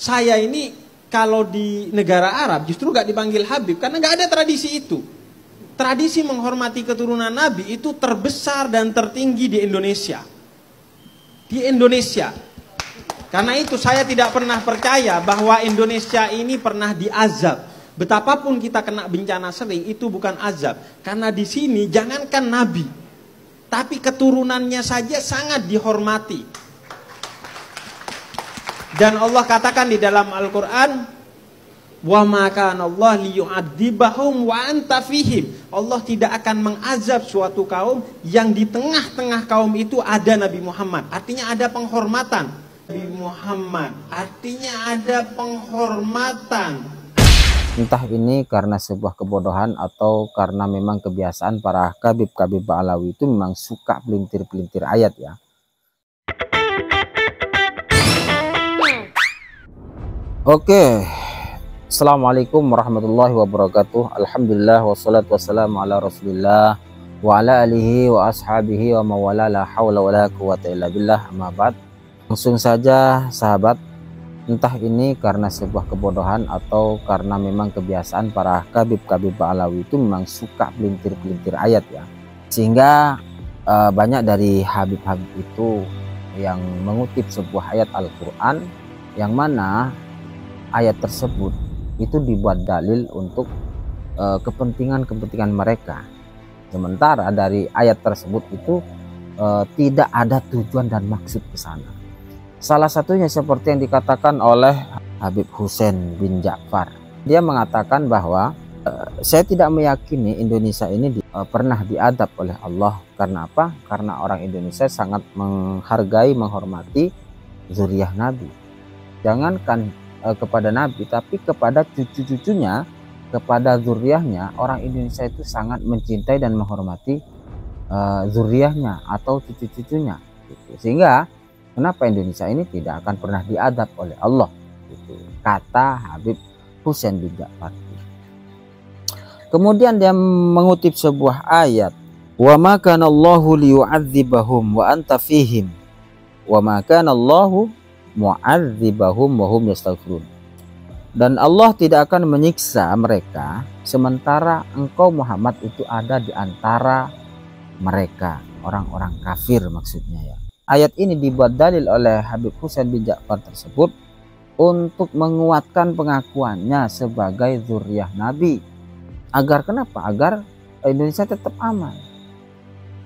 Saya ini kalau di negara Arab justru gak dipanggil Habib karena gak ada tradisi itu. Tradisi menghormati keturunan Nabi itu terbesar dan tertinggi di Indonesia. Di Indonesia. Karena itu saya tidak pernah percaya bahwa Indonesia ini pernah diazab. Betapapun kita kena bencana sering, itu bukan azab. Karena di sini jangankan Nabi, tapi keturunannya saja sangat dihormati. Dan Allah katakan di dalam Al-Quran, wa ma kana Allah liyu'adzibahum wa anta fihim. Allah tidak akan mengazab suatu kaum yang di tengah-tengah kaum itu ada Nabi Muhammad. Artinya ada penghormatan. Nabi Muhammad artinya ada penghormatan. Entah ini karena sebuah kebodohan atau karena memang kebiasaan para kabib-kabib Ba'alawi itu memang suka pelintir-pelintir ayat ya. Oke, Assalamualaikum warahmatullahi wabarakatuh. Alhamdulillah wassalatu wassalamu ala rasulillah wa ala alihi wa ashabihi wa mawala la hawla wa la quwata illa billah, amma ba'd. Langsung saja sahabat, entah ini karena sebuah kebodohan atau karena memang kebiasaan para kabib-kabib Ba'alawi itu memang suka pelintir-pelintir ayat ya. Sehingga banyak dari habib-habib itu yang mengutip sebuah ayat Al-Quran yang mana ayat tersebut itu dibuat dalil untuk kepentingan-kepentingan mereka. Sementara dari ayat tersebut itu tidak ada tujuan dan maksud ke sana. Salah satunya seperti yang dikatakan oleh Habib Husain bin Ja'far. Dia mengatakan bahwa saya tidak meyakini Indonesia ini pernah diadab oleh Allah. Karena apa? Karena orang Indonesia sangat menghargai, menghormati zuriyah Nabi. Jangankan kepada Nabi, tapi kepada cucu-cucunya, kepada zuriyahnya, orang Indonesia itu sangat mencintai dan menghormati zuriyahnya atau cucu-cucunya. Sehingga kenapa Indonesia ini tidak akan pernah diadab oleh Allah, gitu, kata Habib Husain bin Ja'far. Kemudian dia mengutip sebuah ayat, wa ma kana Allahu liyu'adzibahum wa anta fihim wa ma kana Allahu mu'adzibahum wa hum yastaghfirun. Dan Allah tidak akan menyiksa mereka sementara engkau Muhammad itu ada di antara mereka, orang-orang kafir maksudnya ya. Ayat ini dibuat dalil oleh Habib Husain bin Ja'far tersebut untuk menguatkan pengakuannya sebagai zuriyah Nabi. Agar kenapa? Agar Indonesia tetap aman.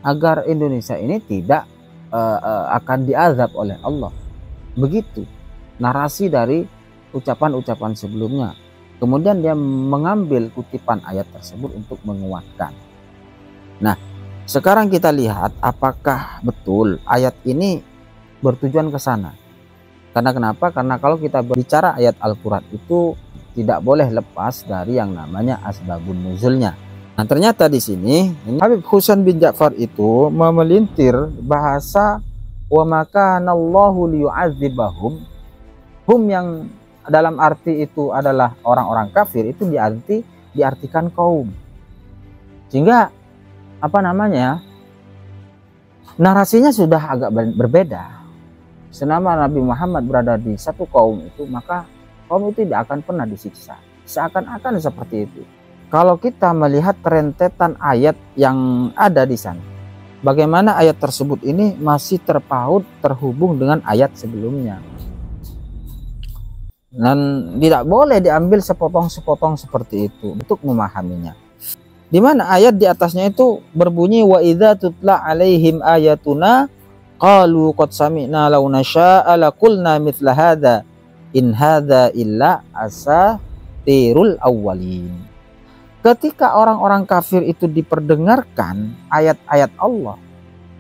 Agar Indonesia ini tidak akan diazab oleh Allah. Begitu narasi dari ucapan-ucapan sebelumnya. Kemudian dia mengambil kutipan ayat tersebut untuk menguatkan. Nah, sekarang kita lihat apakah betul ayat ini bertujuan ke sana. Karena kenapa? Karena kalau kita berbicara ayat Al-Quran itu tidak boleh lepas dari yang namanya asbabun nuzulnya. Nah, ternyata di sini Habib Husain bin Ja'far itu memelintir bahasa wa maka nallahu liyu'adzibahum. Hum yang dalam arti itu adalah orang-orang kafir itu diartikan kaum. Sehingga apa namanya, narasinya sudah agak berbeda. Selama Nabi Muhammad berada di satu kaum itu, maka kaum itu tidak akan pernah disiksa. Seakan-akan seperti itu. Kalau kita melihat rentetan ayat yang ada di sana, bagaimana ayat tersebut ini masih terhubung dengan ayat sebelumnya. Dan tidak boleh diambil sepotong-sepotong seperti itu untuk memahaminya. Di mana ayat di atasnya itu berbunyi wa idza tutla alaihim ayatuna qalu qad sami'na law nasya'a laqulna mithla hadza in hadza illa asatirul awwalin. Ketika orang-orang kafir itu diperdengarkan ayat-ayat Allah,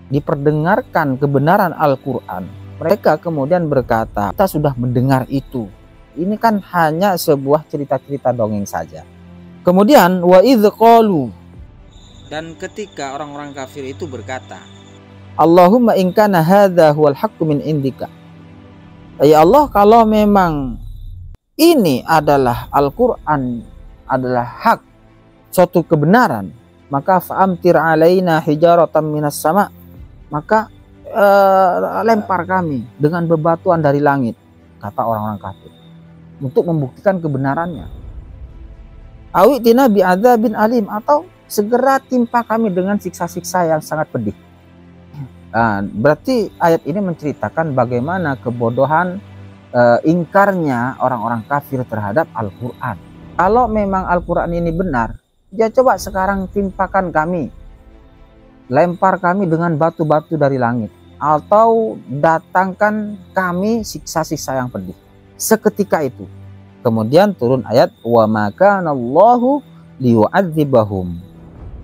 diperdengarkan kebenaran Al-Quran, mereka kemudian berkata, kita sudah mendengar itu. Ini kan hanya sebuah cerita-cerita dongeng saja. Kemudian wa idz qalu, dan ketika orang-orang kafir itu berkata, Allahumma in kana hadza huwal haqqu min indika. Ya Allah, kalau memang ini adalah Al-Qur'an, adalah hak, suatu kebenaran, maka fa'amtir alaina hijaratan minas sama, maka lempar kami dengan bebatuan dari langit, kata orang-orang kafir. untuk membuktikan kebenarannya. Awitina bi'adzabin alim, atau segera timpa kami dengan siksa-siksa yang sangat pedih. Nah, berarti ayat ini menceritakan bagaimana kebodohan, ingkarnya orang-orang kafir terhadap Al-Quran. Kalau memang Al-Quran ini benar, ya coba sekarang timpakan kami, lempar kami dengan batu-batu dari langit, atau datangkan kami siksa-siksa yang pedih seketika itu. Kemudian turun ayat wa ma kana Allahu liyu'adzibahum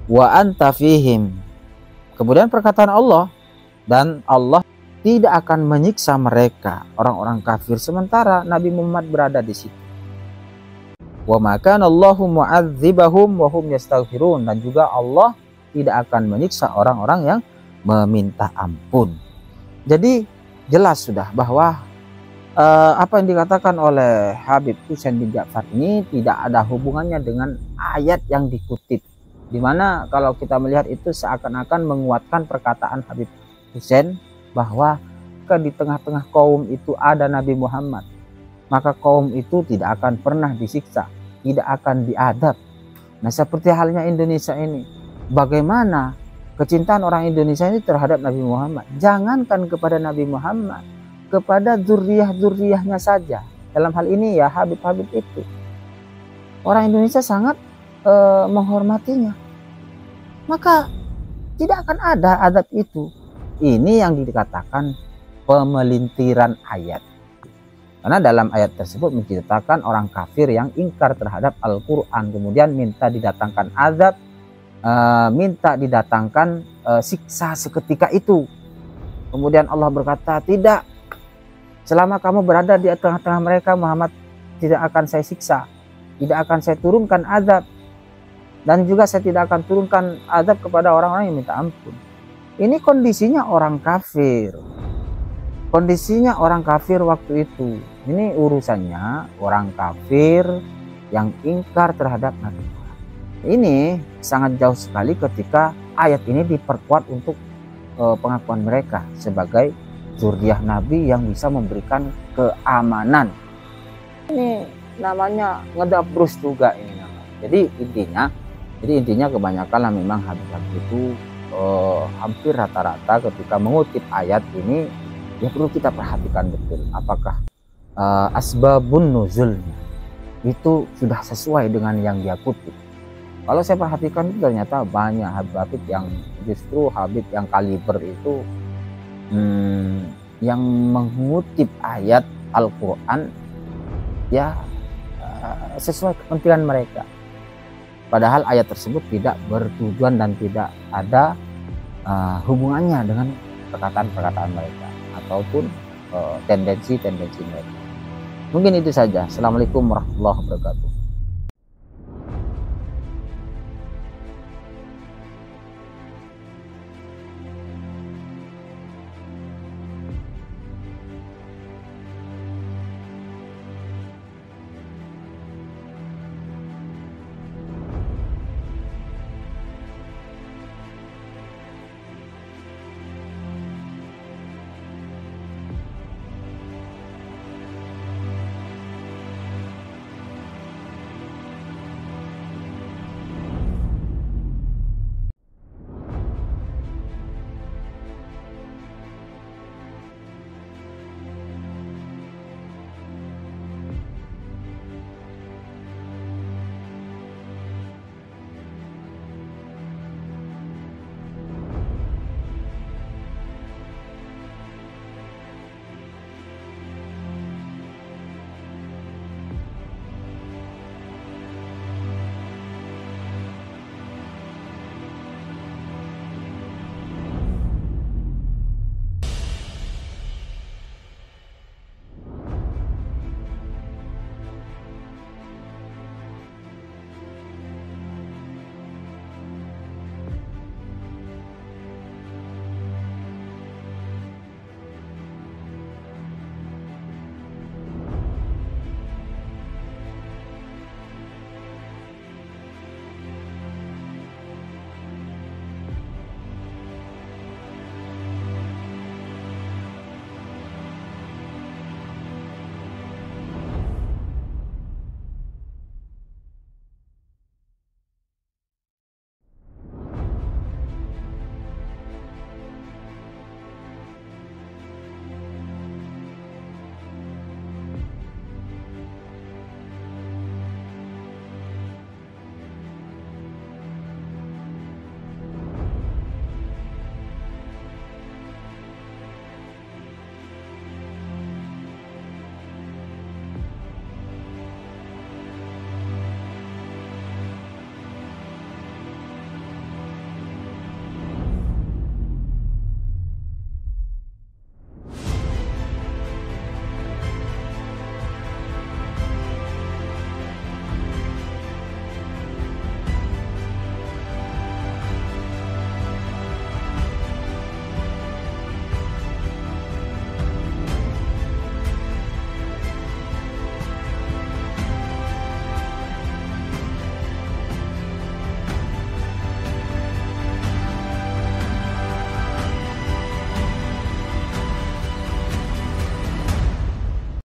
wa anta fihim. Kemudian perkataan Allah, dan Allah tidak akan menyiksa mereka, orang-orang kafir, sementara Nabi Muhammad berada di situ. Wa ma kana Allahu mu'adzibahum wa hum yastaghfirun, dan juga Allah tidak akan menyiksa orang-orang yang meminta ampun. Jadi jelas sudah bahwa apa yang dikatakan oleh Habib Husain bin Ja'far ini tidak ada hubungannya dengan ayat yang dikutip, dimana kalau kita melihat itu seakan-akan menguatkan perkataan Habib Husain bahwa di tengah-tengah kaum itu ada Nabi Muhammad, maka kaum itu tidak akan pernah disiksa, tidak akan diadab. Nah, seperti halnya Indonesia ini, bagaimana kecintaan orang Indonesia ini terhadap Nabi Muhammad? Jangankan kepada Nabi Muhammad, kepada zuriyah-zuriyahnya saja. Dalam hal ini ya Habib-Habib itu, orang Indonesia sangat menghormatinya. Maka tidak akan ada adab itu. Ini yang dikatakan pemelintiran ayat. Karena dalam ayat tersebut menceritakan orang kafir yang ingkar terhadap Al-Quran, kemudian minta didatangkan azab, minta didatangkan siksa seketika itu. Kemudian Allah berkata, tidak, selama kamu berada di tengah-tengah mereka, Muhammad, tidak akan saya siksa, tidak akan saya turunkan azab, dan juga saya tidak akan turunkan azab kepada orang-orang yang minta ampun. Ini kondisinya orang kafir, kondisinya orang kafir waktu itu. Ini urusannya orang kafir yang ingkar terhadap Nabi Muhammad. Ini sangat jauh sekali ketika ayat ini diperkuat untuk pengakuan mereka sebagai zuriyah Nabi yang bisa memberikan keamanan. Ini namanya ngedabrus juga ini namanya. Jadi intinya kebanyakan lah memang Habib-Habib itu hampir rata-rata ketika mengutip ayat ini ya perlu kita perhatikan betul apakah asbabun nuzulnya itu sudah sesuai dengan yang dia kutip. Kalau saya perhatikan itu ternyata banyak Habib yang justru Habib yang kaliber itu yang mengutip ayat Al-Quran ya sesuai kepentingan mereka. Padahal ayat tersebut tidak bertujuan dan tidak ada hubungannya dengan perkataan-perkataan mereka ataupun tendensi-tendensi mereka. Mungkin itu saja. Assalamualaikum warahmatullahi wabarakatuh.